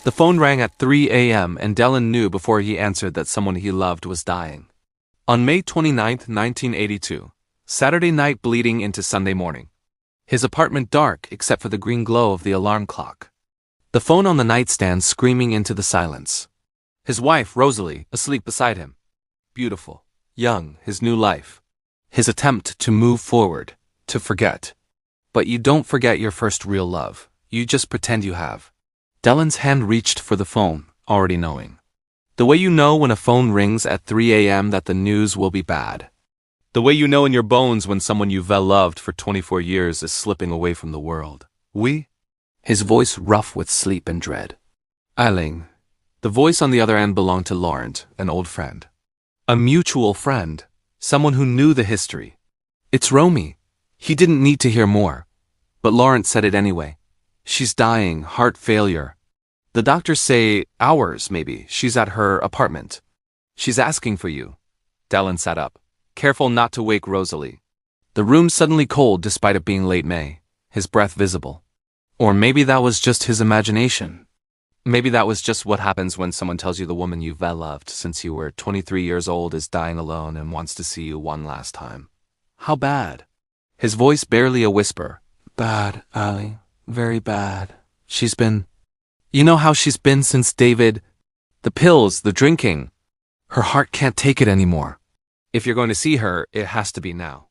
The phone rang at 3 a.m. and Dellen knew before he answered that someone he loved was dying. On May 29, 1982, Saturday night bleeding into Sunday morning. His apartment dark except for the green glow of the alarm clock. The phone on the nightstand screaming into the silence. His wife, Rosalie, asleep beside him. Beautiful, young, his new life. His attempt to move forward, to forget. But you don't forget your first real love, you just pretend you have. Dellen's hand reached for the phone, already knowing. The way you know when a phone rings at 3 a.m. that the news will be bad. The way you know in your bones when someone you've loved for 24 years is slipping away from the world. Oui? His voice rough with sleep and dread. Aling. The voice on the other end belonged to Laurent, an old friend. A mutual friend. Someone who knew the history. It's Romy. He didn't need to hear more. But Laurent said it anyway. She's dying, heart failure. The doctors say hours, maybe. She's at her apartment. She's asking for you. Dellen sat up, careful not to wake Rosalie. The room suddenly cold despite it being late May, his breath visible. Or maybe that was just his imagination. Maybe that was just what happens when someone tells you the woman you've loved since you were 23 years old is dying alone and wants to see you one last time. How bad? His voice barely a whisper. Bad, Ali. Very bad. She's been... You know how she's been since David... The pills, the drinking. Her heart can't take it anymore. If you're going to see her, it has to be now.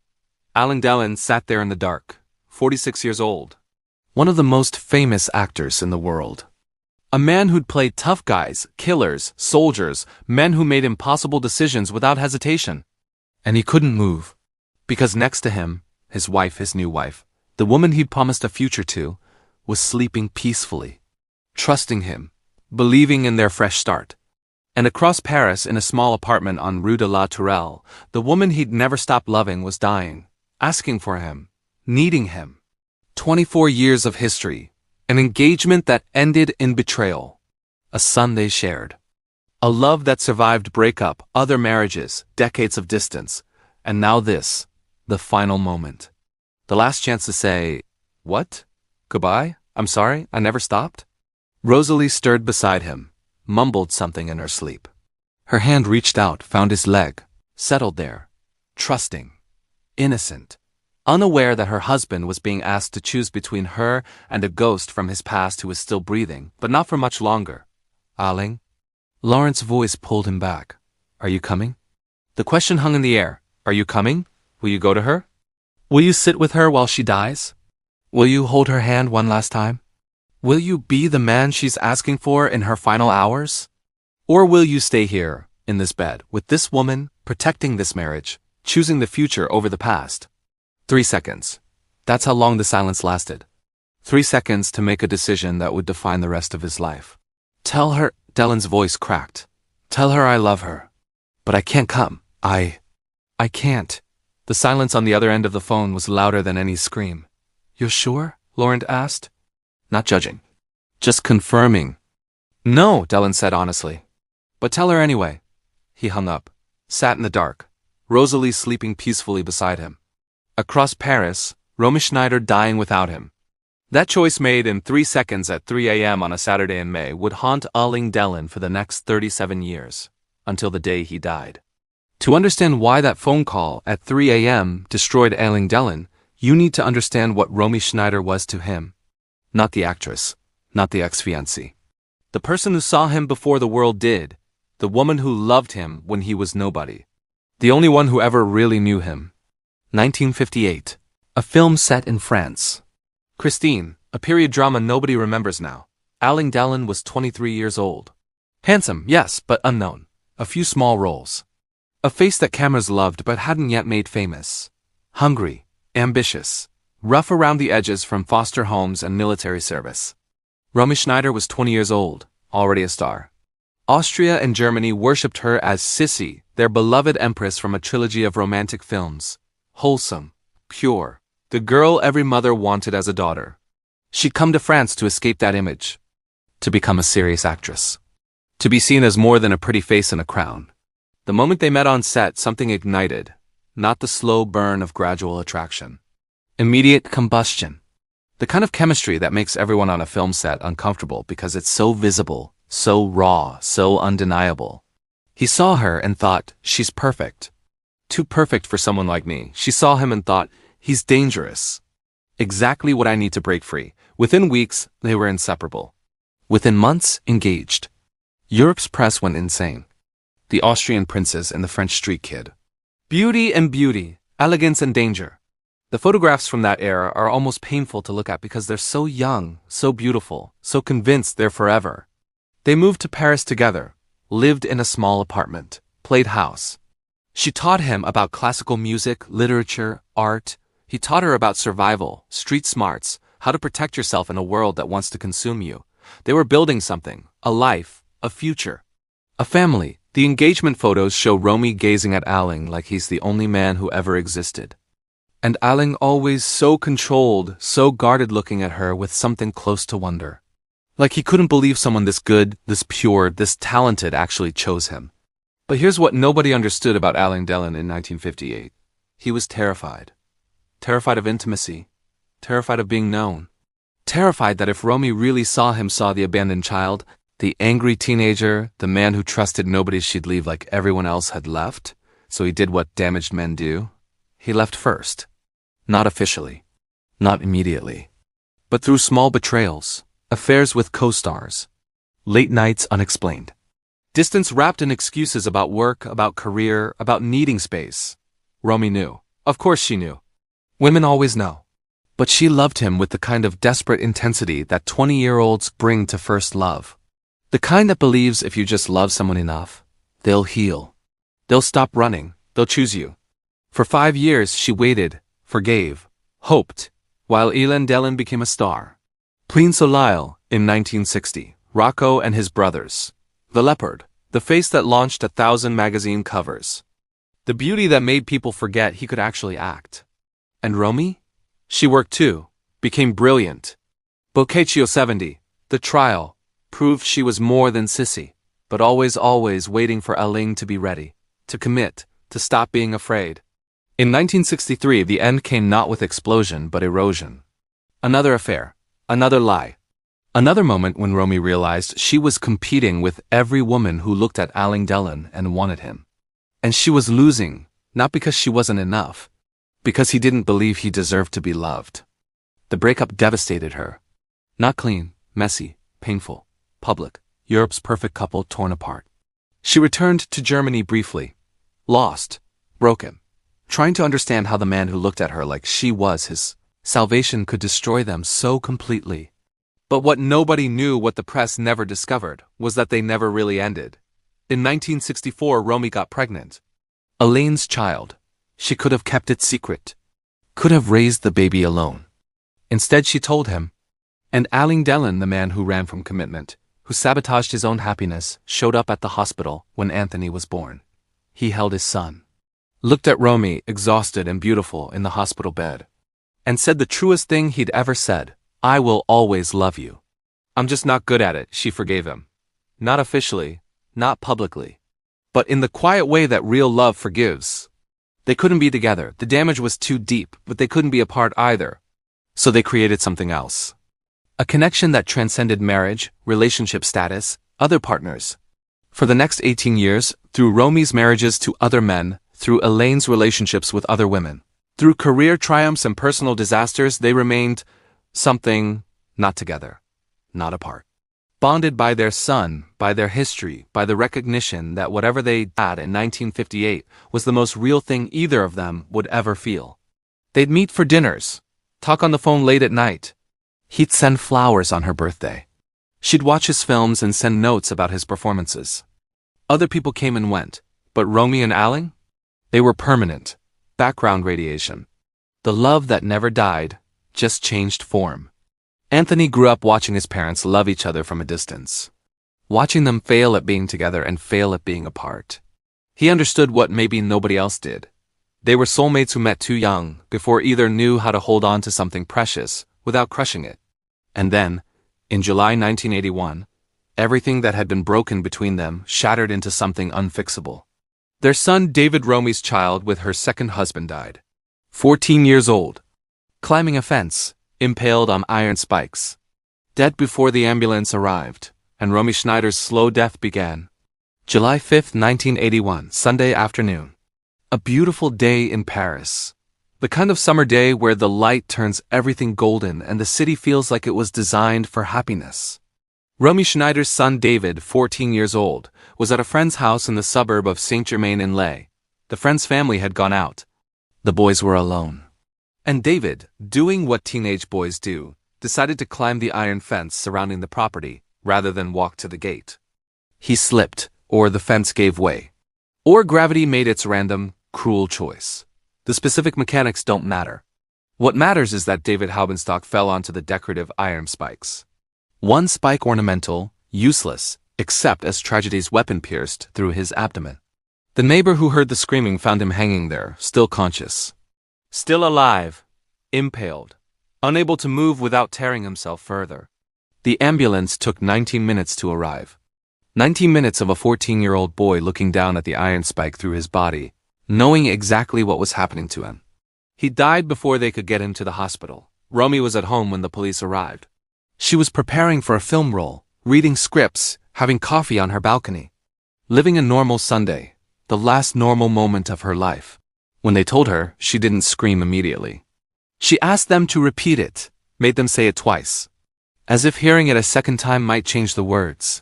Alain Delon sat there in the dark, 46 years old. One of the most famous actors in the world. A man who'd played tough guys, killers, soldiers, men who made impossible decisions without hesitation. And he couldn't move. Because next to him, his wife, his new wife, the woman he'd promised a future to, was sleeping peacefully, trusting him, believing in their fresh start. And across Paris, in a small apartment on Rue de la Tourelle, the woman he'd never stopped loving was dying, asking for him, needing him. 24 years of history, an engagement that ended in betrayal, a son they shared, a love that survived breakup, other marriages, decades of distance, and now this, the final moment. The last chance to say, what? Goodbye? I'm sorry, I never stopped? Rosalie stirred beside him, mumbled something in her sleep. Her hand reached out, found his leg, settled there, trusting, innocent, unaware that her husband was being asked to choose between her and a ghost from his past who was still breathing, but not for much longer. Aling? Laurent's voice pulled him back. Are you coming? The question hung in the air. Are you coming? Will you go to her? Will you sit with her while she dies? Will you hold her hand one last time? Will you be the man she's asking for in her final hours? Or will you stay here, in this bed, with this woman, protecting this marriage, choosing the future over the past? 3 seconds. That's how long the silence lasted. 3 seconds to make a decision that would define the rest of his life. Tell her, Dellen's voice cracked. Tell her I love her. But I can't come. I can't. The silence on the other end of the phone was louder than any scream. You're sure? Laurent asked. Not judging. Just confirming. No, Dellen said honestly. But tell her anyway. He hung up, sat in the dark, Rosalie sleeping peacefully beside him. Across Paris, Romy Schneider dying without him. That choice made in 3 seconds at 3 a.m. on a Saturday in May would haunt Aling Delon for the next 37 years, until the day he died. To understand why that phone call at 3 a.m. destroyed Aling Delon, you need to understand what Romy Schneider was to him. Not the actress, not the ex-fiancée. The person who saw him before the world did, the woman who loved him when he was nobody. The only one who ever really knew him. 1958. A film set in France. Christine, a period drama nobody remembers now. Aling Delon was 23 years old. Handsome, yes, but unknown. A few small roles. A face that cameras loved but hadn't yet made famous. Hungry, ambitious, rough around the edges from foster homes and military service. Romy Schneider was 20 years old, already a star. Austria and Germany worshipped her as Sissy, their beloved empress from a trilogy of romantic films. Wholesome, pure, the girl every mother wanted as a daughter. She'd come to France to escape that image. To become a serious actress. To be seen as more than a pretty face and a crown. The moment they met on set, something ignited, not the slow burn of gradual attraction. Immediate combustion. The kind of chemistry that makes everyone on a film set uncomfortable because it's so visible, so raw, so undeniable. He saw her and thought, she's perfect. Too perfect for someone like me. She saw him and thought, he's dangerous. Exactly what I need to break free. Within weeks, they were inseparable. Within months, engaged. Europe's press went insane. The Austrian princess and the French street kid. Beauty and beauty, elegance and danger. The photographs from that era are almost painful to look at because they're so young, so beautiful, so convinced they're forever. They moved to Paris together, lived in a small apartment, played house. She taught him about classical music, literature, art. He taught her about survival, street smarts, how to protect yourself in a world that wants to consume you. They were building something, a life, a future, a family. The engagement photos show Romy gazing at Alling like he's the only man who ever existed. And Alling always so controlled, so guarded, looking at her with something close to wonder. Like he couldn't believe someone this good, this pure, this talented actually chose him. But here's what nobody understood about Alain Delon in 1958. He was terrified. Terrified of intimacy. Terrified of being known. Terrified that if Romy really saw him, saw the abandoned child, the angry teenager, the man who trusted nobody, she'd leave like everyone else had left, so he did what damaged men do. He left first. Not officially. Not immediately. But through small betrayals, affairs with co-stars, late nights unexplained. Distance wrapped in excuses about work, about career, about needing space. Romy knew. Of course she knew. Women always know. But she loved him with the kind of desperate intensity that 20-year-olds bring to first love. The kind that believes if you just love someone enough, they'll heal. They'll stop running. They'll choose you. For 5 years she waited, forgave, hoped, while Alain Delon became a star. Plein Soleil, in 1960, Rocco and his brothers. The Leopard, the face that launched 1,000 magazine covers. The beauty that made people forget he could actually act. And Romy? She worked too, became brilliant. Boccaccio 70, The Trial, proved she was more than sissy, but always waiting for Alain to be ready, to commit, to stop being afraid. In 1963, the end came not with explosion but erosion. Another affair, another lie. Another moment when Romy realized she was competing with every woman who looked at Alain Delon and wanted him. And she was losing, not because she wasn't enough, because he didn't believe he deserved to be loved. The breakup devastated her. Not clean, messy, painful, public, Europe's perfect couple torn apart. She returned to Germany briefly, lost, broken, trying to understand how the man who looked at her like she was his salvation could destroy them so completely. But what nobody knew, what the press never discovered, was that they never really ended. In 1964, Romy got pregnant. Alain's child. She could have kept it secret. Could have raised the baby alone. Instead, she told him. And Alain Delon, the man who ran from commitment, who sabotaged his own happiness, showed up at the hospital when Anthony was born. He held his son. Looked at Romy, exhausted and beautiful, in the hospital bed. And said the truest thing he'd ever said. I will always love you. I'm just not good at it, she forgave him. Not officially, not publicly. But in the quiet way that real love forgives. They couldn't be together, the damage was too deep, but they couldn't be apart either. So they created something else. A connection that transcended marriage, relationship status, other partners. For the next 18 years, through Romy's marriages to other men, through Alain's relationships with other women, through career triumphs and personal disasters, they remained something, not together, not apart. Bonded by their son, by their history, by the recognition that whatever they had in 1958 was the most real thing either of them would ever feel. They'd meet for dinners, talk on the phone late at night. He'd send flowers on her birthday. She'd watch his films and send notes about his performances. Other people came and went, but Romy and Alain? They were permanent, background radiation. The love that never died, just changed form. Anthony grew up watching his parents love each other from a distance. Watching them fail at being together and fail at being apart. He understood what maybe nobody else did. They were soulmates who met too young, before either knew how to hold on to something precious, without crushing it. And then, in July 1981, everything that had been broken between them shattered into something unfixable. Their son David, Romy's child with her second husband, died. 14 years old. Climbing a fence, impaled on iron spikes. Dead before the ambulance arrived, and Romy Schneider's slow death began. July 5, 1981, Sunday afternoon. A beautiful day in Paris. The kind of summer day where the light turns everything golden and the city feels like it was designed for happiness. Romy Schneider's son David, 14 years old, was at a friend's house in the suburb of Saint-Germain-en-Laye. The friend's family had gone out. The boys were alone. And David, doing what teenage boys do, decided to climb the iron fence surrounding the property, rather than walk to the gate. He slipped, or the fence gave way. Or gravity made its random, cruel choice. The specific mechanics don't matter. What matters is that David Haubenstock fell onto the decorative iron spikes. One spike ornamental, useless, except as tragedy's weapon pierced through his abdomen. The neighbor who heard the screaming found him hanging there, still conscious. Still alive, impaled, unable to move without tearing himself further. The ambulance took 19 minutes to arrive. 19 minutes of a 14-year-old boy looking down at the iron spike through his body, knowing exactly what was happening to him. He died before they could get him to the hospital. Romy was at home when the police arrived. She was preparing for a film role, reading scripts, having coffee on her balcony. Living a normal Sunday, the last normal moment of her life. When they told her, she didn't scream immediately. She asked them to repeat it, made them say it twice. As if hearing it a second time might change the words.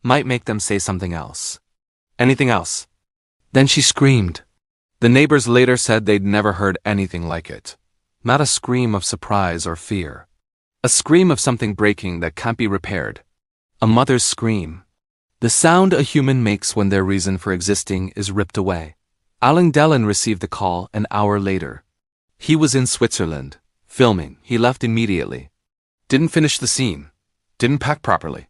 Might make them say something else. Anything else. Then she screamed. The neighbors later said they'd never heard anything like it. Not a scream of surprise or fear. A scream of something breaking that can't be repaired. A mother's scream. The sound a human makes when their reason for existing is ripped away. Alain Delon received the call an hour later. He was in Switzerland, filming. He left immediately. Didn't finish the scene. Didn't pack properly.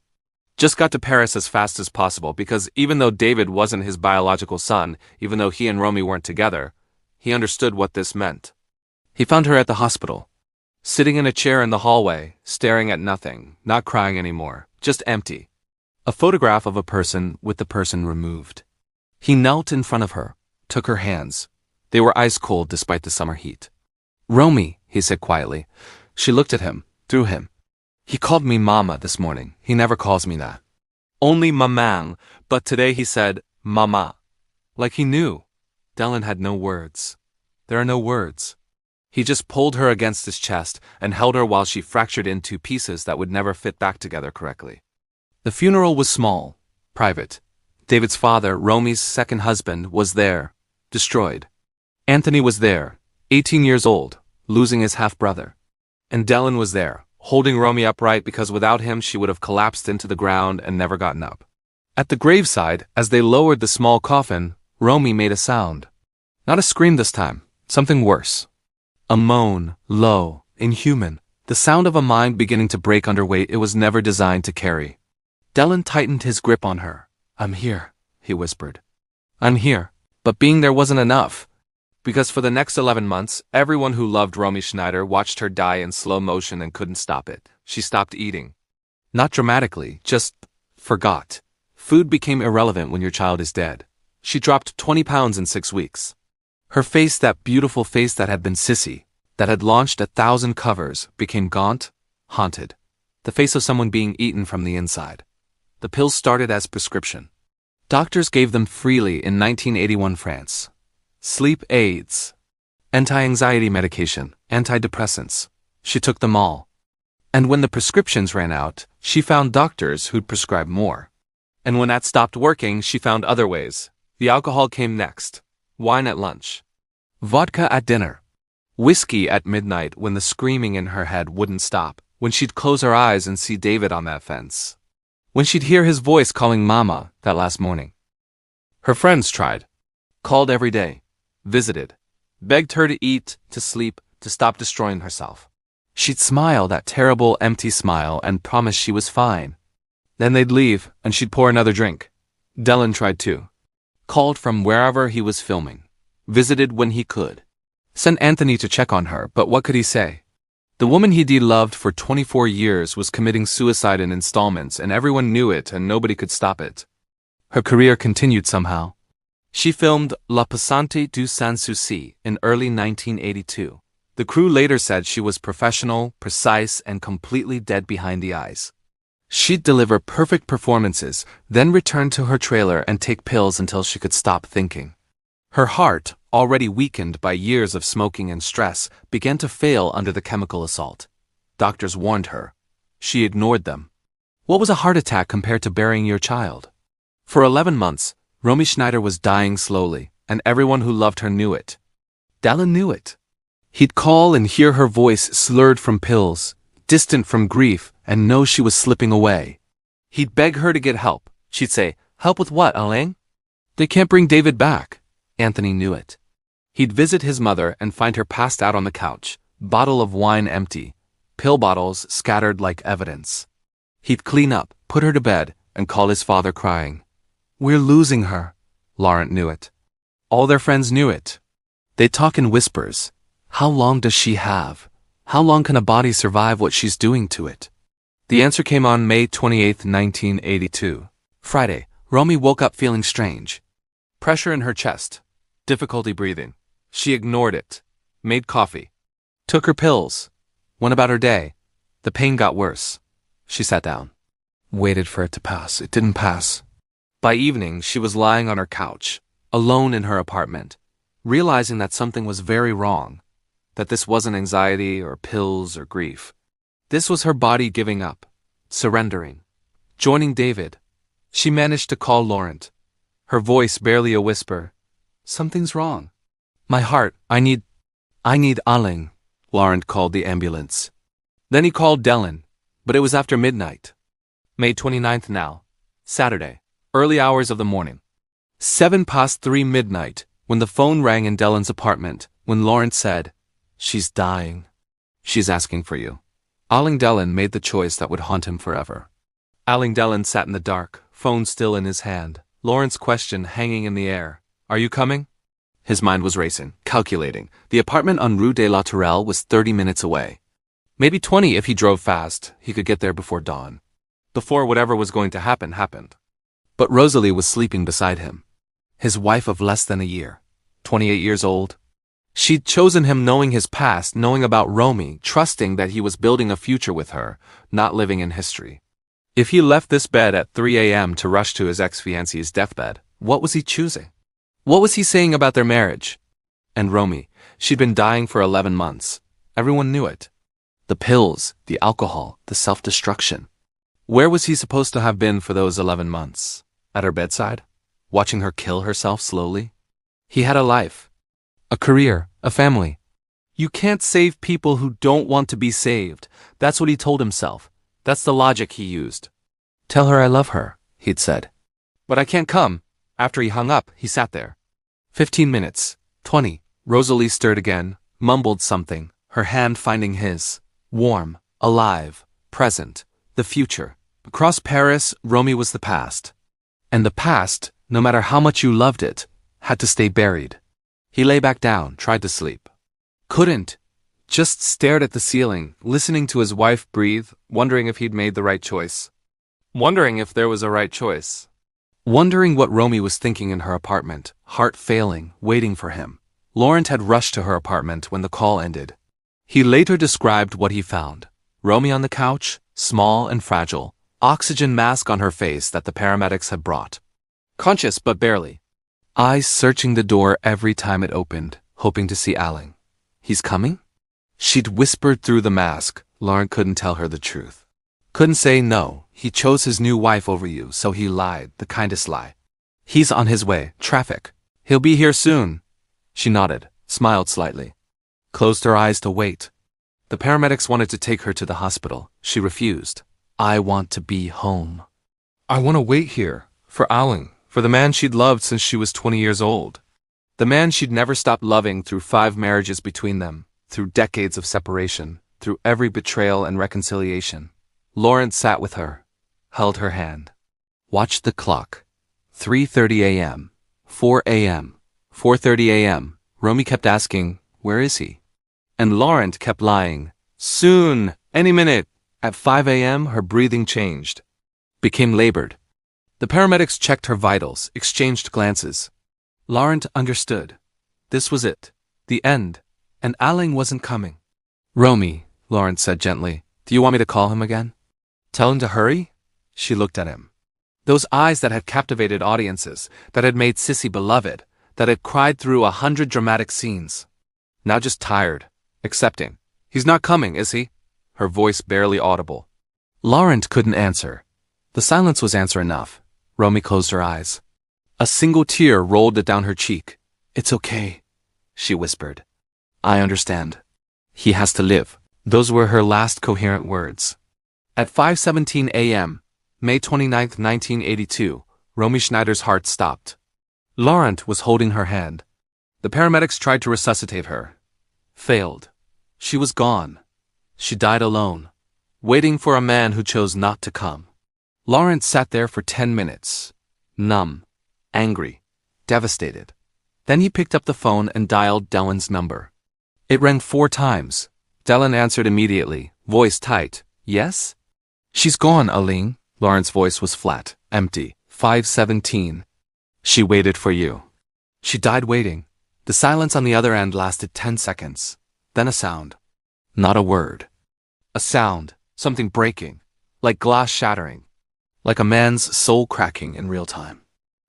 Just got to Paris as fast as possible because even though David wasn't his biological son, even though he and Romy weren't together, he understood what this meant. He found her at the hospital, sitting in a chair in the hallway, staring at nothing, not crying anymore, just empty. A photograph of a person with the person removed. He knelt in front of her, took her hands. They were ice cold despite the summer heat. "Romy," he said quietly. She looked at him, through him. "He called me Mama this morning. He never calls me that. Only Maman, but today he said, Mama. Like he knew." Delon had no words. There are no words. He just pulled her against his chest and held her while she fractured into pieces that would never fit back together correctly. The funeral was small, private. David's father, Romy's second husband, was there, destroyed. Anthony was there, 18 years old, losing his half-brother. And Delon was there, holding Romy upright because without him she would have collapsed into the ground and never gotten up. At the graveside, as they lowered the small coffin, Romy made a sound. Not a scream this time, something worse. A moan, low, inhuman, the sound of a mind beginning to break under weight it was never designed to carry. Delon tightened his grip on her. "I'm here," he whispered. "I'm here." But being there wasn't enough. Because for the next 11 months, everyone who loved Romy Schneider watched her die in slow motion and couldn't stop it. She stopped eating. Not dramatically, just forgot. Food became irrelevant when your child is dead. She dropped 20 pounds in 6 weeks. Her face, that beautiful face that had been sissy, that had launched 1,000 covers, became gaunt, haunted. The face of someone being eaten from the inside. The pills started as prescription. Doctors gave them freely in 1981 France. Sleep aids, anti-anxiety medication, antidepressants. She took them all. And when the prescriptions ran out, she found doctors who'd prescribe more. And when that stopped working, she found other ways. The alcohol came next. Wine at lunch. Vodka at dinner. Whiskey at midnight when the screaming in her head wouldn't stop. When she'd close her eyes and see David on that fence. When she'd hear his voice calling Mama that last morning. Her friends tried. Called every day. Visited. Begged her to eat, to sleep, to stop destroying herself. She'd smile that terrible empty smile and promise she was fine. Then they'd leave and she'd pour another drink. Delon tried too. Called from wherever he was filming. Visited when he could. Sent Anthony to check on her, but what could he say? The woman he'd loved for 24 years was committing suicide in installments and everyone knew it and nobody could stop it. Her career continued somehow. She filmed La Passante du Sans Souci in early 1982. The crew later said she was professional, precise, and completely dead behind the eyes. She'd deliver perfect performances, then return to her trailer and take pills until she could stop thinking. Her heart, already weakened by years of smoking and stress, began to fail under the chemical assault. Doctors warned her. She ignored them. What was a heart attack compared to burying your child? For 11 months, Romy Schneider was dying slowly, and everyone who loved her knew it. Dallin knew it. He'd call and hear her voice slurred from pills, distant from grief, and know she was slipping away. He'd beg her to get help. She'd say, "Help with what, Alain?" "They can't bring David back." Anthony knew it. He'd visit his mother and find her passed out on the couch, bottle of wine empty, pill bottles scattered like evidence. He'd clean up, put her to bed, and call his father crying. "We're losing her." Laurent knew it. All their friends knew it. They'd talk in whispers. How long does she have? How long can a body survive what she's doing to it? The answer came on May 28, 1982. Friday, Romy woke up feeling strange. Pressure in her chest. Difficulty breathing. She ignored it. Made coffee. Took her pills. Went about her day. The pain got worse. She sat down. Waited for it to pass. It didn't pass. By evening, she was lying on her couch, alone in her apartment, realizing that something was very wrong, that this wasn't anxiety or pills or grief. This was her body giving up, surrendering, joining David. She managed to call Laurent. Her voice barely a whisper. "Something's wrong. My heart, I need Alain." Laurent called the ambulance. Then he called Dallin, but it was after midnight. May 29th now, Saturday, early hours of the morning. 3:07 midnight, when the phone rang in Dallin's apartment, when Laurent said, "She's dying. She's asking for you." Alain Dallin made the choice that would haunt him forever. Alain Dallin sat in the dark, phone still in his hand, Laurent's question hanging in the air. "Are you coming?" His mind was racing, calculating. The apartment on Rue de la Tourelle was 30 minutes away. Maybe 20 if he drove fast. He could get there before dawn. Before whatever was going to happen happened. But Rosalie was sleeping beside him. His wife of less than a year. 28 years old. She'd chosen him knowing his past, knowing about Romy, trusting that he was building a future with her, not living in history. If he left this bed at 3 a.m. to rush to his ex-fiancée's deathbed, what was he choosing? What was he saying about their marriage? And Romy, she'd been dying for 11 months. Everyone knew it. The pills, the alcohol, the self-destruction. Where was he supposed to have been for those 11 months? At her bedside? Watching her kill herself slowly? He had a life. A career, a family. You can't save people who don't want to be saved. That's what he told himself. That's the logic he used. "Tell her I love her," he'd said. "But I can't come." After he hung up, he sat there. 15 minutes, 20. Rosalie stirred again, mumbled something, her hand finding his. Warm, alive, present, the future. Across Paris, Romy was the past. And the past, no matter how much you loved it, had to stay buried. He lay back down, tried to sleep. Couldn't. Just stared at the ceiling, listening to his wife breathe, wondering if he'd made the right choice. Wondering if there was a right choice. Wondering what Romy was thinking in her apartment, heart failing, waiting for him. Laurent had rushed to her apartment when the call ended. He later described what he found. Romy on the couch, small and fragile, oxygen mask on her face that the paramedics had brought. Conscious but barely. Eyes searching the door every time it opened, hoping to see Alain. "He's coming?" She'd whispered through the mask. Laurent couldn't tell her the truth. Couldn't say no. He chose his new wife over you, so he lied, the kindest lie. "He's on his way. Traffic. He'll be here soon." She nodded, smiled slightly. Closed her eyes to wait. The paramedics wanted to take her to the hospital. She refused. "I want to be home. I want to wait here, for Alain, for the man she'd loved since she was 20 years old. The man she'd never stopped loving through 5 marriages between them, through decades of separation, through every betrayal and reconciliation." Laurent sat with her, held her hand. Watched the clock. 3:30 a.m., 4 a.m., 4:30 a.m. Romy kept asking, "Where is he?" And Laurent kept lying. "Soon, any minute." At 5 a.m., her breathing changed. Became labored. The paramedics checked her vitals, exchanged glances. Laurent understood. This was it. The end. And Aling wasn't coming. Romy, Lawrence said gently, do you want me to call him again? Tell him to hurry? She looked at him. Those eyes that had captivated audiences, that had made Sissy beloved, that had cried through 100 dramatic scenes. Now just tired, accepting. He's not coming, is he? Her voice barely audible. Lawrence couldn't answer. The silence was answer enough. Romy closed her eyes. A single tear rolled down her cheek. It's okay, she whispered. I understand. He has to live. Those were her last coherent words. At 5:17 a.m., May 29, 1982, Romy Schneider's heart stopped. Laurent was holding her hand. The paramedics tried to resuscitate her. Failed. She was gone. She died alone, waiting for a man who chose not to come. Laurent sat there for 10 minutes, numb, angry, devastated. Then he picked up the phone and dialed Dellen's number. It rang 4 times. Dellen answered immediately, voice tight. Yes? She's gone, Aling. Lauren's voice was flat, empty. 5:17. She waited for you. She died waiting. The silence on the other end lasted 10 seconds. Then a sound. Not a word. A sound, something breaking, like glass shattering, like a man's soul cracking in real time.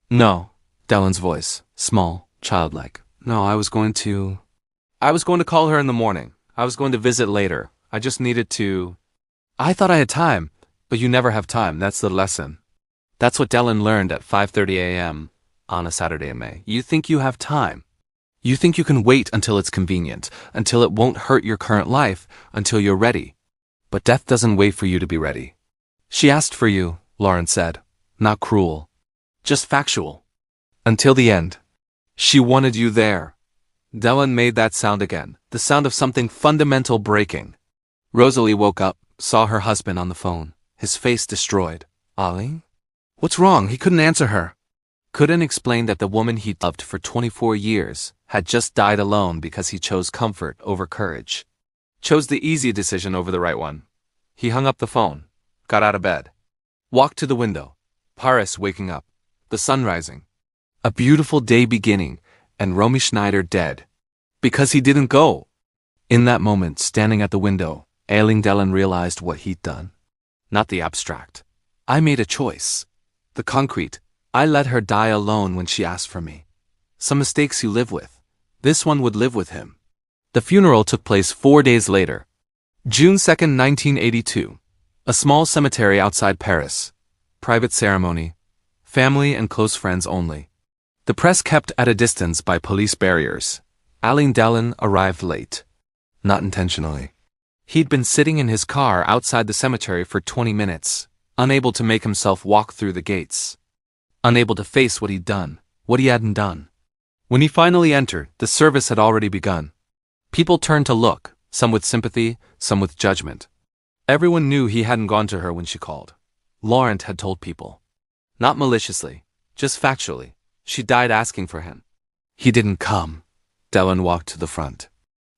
No, Dellen's voice, small, childlike. No, I was going to call her in the morning. I was going to visit later. I just needed to. I thought I had time, but you never have time. That's the lesson. That's what Dellen learned at 5:30 a.m. on a Saturday in May. You think you have time. You think you can wait until it's convenient, until it won't hurt your current life, until you're ready. But death doesn't wait for you to be ready. She asked for you, Lawrence said. Not cruel. Just factual. Until the end. She wanted you there. Dellen made that sound again, the sound of something fundamental breaking. Rosalie woke up, saw her husband on the phone, his face destroyed. Aling? What's wrong? He couldn't answer her. Couldn't explain that the woman he'd loved for 24 years had just died alone because he chose comfort over courage. Chose the easy decision over the right one. He hung up the phone, got out of bed, walked to the window. Paris waking up, the sun rising. A beautiful day beginning, and Romy Schneider dead. Because he didn't go. In that moment, standing at the window, Aling Dellen realized what he'd done. Not the abstract. I made a choice. The concrete. I let her die alone when she asked for me. Some mistakes you live with. This one would live with him. The funeral took place 4 days later. June 2nd, 1982. A small cemetery outside Paris. Private ceremony. Family and close friends only. The press kept at a distance by police barriers. Aling Dellen arrived late. Not intentionally. He'd been sitting in his car outside the cemetery for 20 minutes, unable to make himself walk through the gates. Unable to face what he'd done, what he hadn't done. When he finally entered, the service had already begun. People turned to look, some with sympathy, some with judgment. Everyone knew he hadn't gone to her when she called. Laurent had told people. Not maliciously, just factually. She died asking for him. He didn't come. Dellen walked to the front.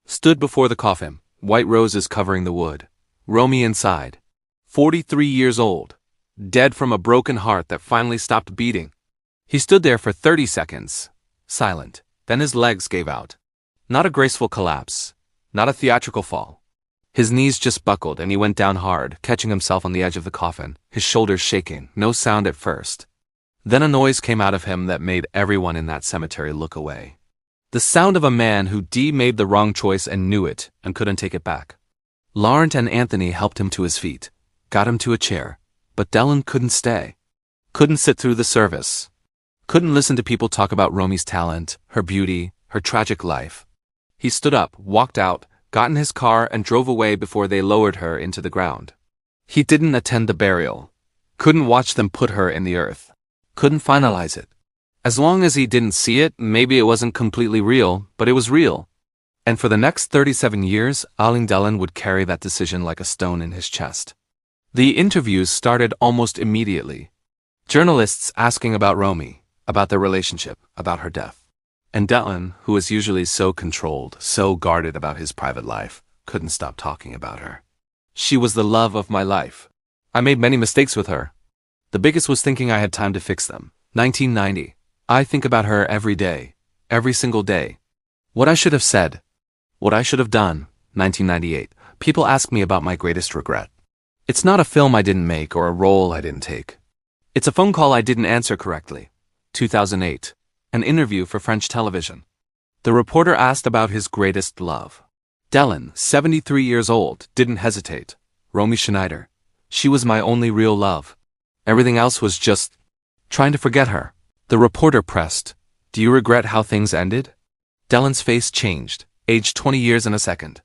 Stood before the coffin, white roses covering the wood. Romy inside. 43 years old. Dead from a broken heart that finally stopped beating. He stood there for 30 seconds, silent. Then his legs gave out. Not a graceful collapse. Not a theatrical fall. His knees just buckled and he went down hard, catching himself on the edge of the coffin, his shoulders shaking, no sound at first. Then a noise came out of him that made everyone in that cemetery look away. The sound of a man who made the wrong choice and knew it and couldn't take it back. Laurent and Anthony helped him to his feet, got him to a chair, but Dellen couldn't stay. Couldn't sit through the service. Couldn't listen to people talk about Romy's talent, her beauty, her tragic life. He stood up, walked out, got in his car and drove away before they lowered her into the ground. He didn't attend the burial. Couldn't watch them put her in the earth. Couldn't finalize it. As long as he didn't see it, maybe it wasn't completely real, but it was real. And for the next 37 years, Aling Dellen would carry that decision like a stone in his chest. The interviews started almost immediately. Journalists asking about Romy, about their relationship, about her death. And Dellen, who was usually so controlled, so guarded about his private life, couldn't stop talking about her. She was the love of my life. I made many mistakes with her. The biggest was thinking I had time to fix them. 1990. I think about her every day, every single day. What I should have said. What I Should Have Done, 1998. People ask me about my greatest regret. It's not a film I didn't make or a role I didn't take. It's a phone call I didn't answer correctly. 2008. An interview for French television. The reporter asked about his greatest love. Dylan, 73 years old, didn't hesitate. Romy Schneider. She was my only real love. Everything else was just trying to forget her. The reporter pressed, "Do you regret how things ended?" Dylan's face changed, aged 20 years in a second.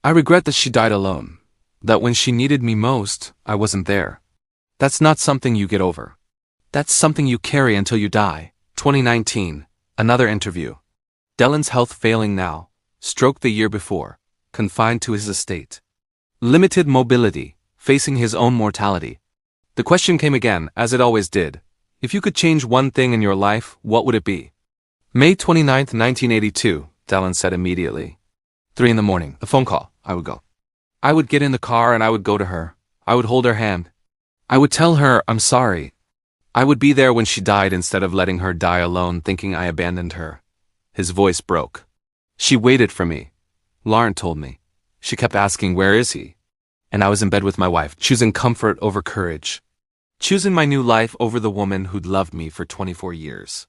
"I regret that she died alone. That when she needed me most, I wasn't there. That's not something you get over. That's something you carry until you die." 2019. Another interview. Dylan's health failing now. Stroke the year before. Confined to his estate. Limited mobility. Facing his own mortality. The question came again, as it always did. If you could change one thing in your life, what would it be? May 29, 1982, Dylan said immediately. 3 in the morning, a phone call. I would go. I would get in the car and I would go to her. I would hold her hand. I would tell her I'm sorry. I would be there when she died instead of letting her die alone thinking I abandoned her. His voice broke. She waited for me. Lauren told me. She kept asking, where is he? And I was in bed with my wife, choosing comfort over courage. Choosing my new life over the woman who'd loved me for 24 years.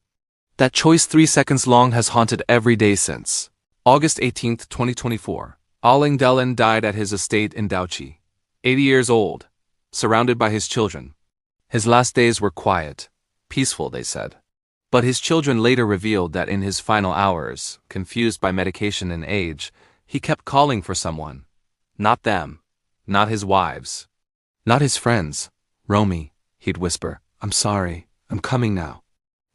That choice 3 seconds long has haunted every day since. August 18, 2024. Aling Dylan died at his estate in Douchy. 80 years old. Surrounded by his children. His last days were quiet. Peaceful, they said. But his children later revealed that in his final hours, confused by medication and age, he kept calling for someone. Not them. Not his wives. Not his friends. Romy, he'd whisper, I'm sorry, I'm coming now.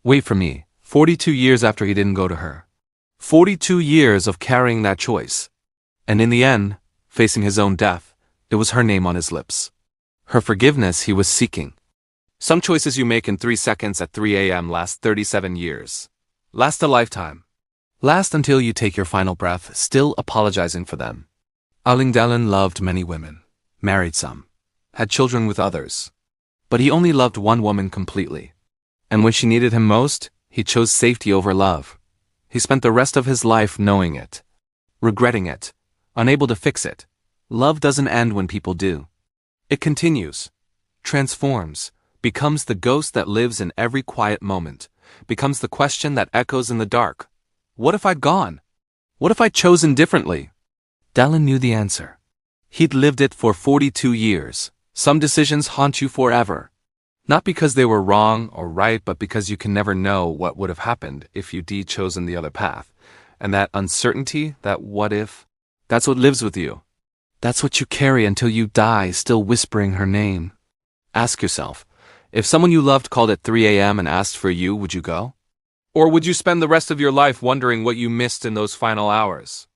Wait for me. 42 years after he didn't go to her. 42 years of carrying that choice. And in the end, facing his own death, it was her name on his lips. Her forgiveness he was seeking. Some choices you make in 3 seconds at 3 a.m. last 37 years. Last a lifetime. Last until you take your final breath, still apologizing for them. Aling Dylan loved many women. Married some. Had children with others. But he only loved one woman completely. And when she needed him most, he chose safety over love. He spent the rest of his life knowing it. Regretting it. Unable to fix it. Love doesn't end when people do. It continues. Transforms. Becomes the ghost that lives in every quiet moment. Becomes the question that echoes in the dark. What if I'd gone? What if I'd chosen differently? Dylan knew the answer. He'd lived it for 42 years. Some decisions haunt you forever. Not because they were wrong or right, but because you can never know what would have happened if you'd chosen the other path. And that uncertainty, that what if, that's what lives with you. That's what you carry until you die, still whispering her name. Ask yourself, if someone you loved called at 3 a.m. and asked for you, would you go? Or would you spend the rest of your life wondering what you missed in those final hours?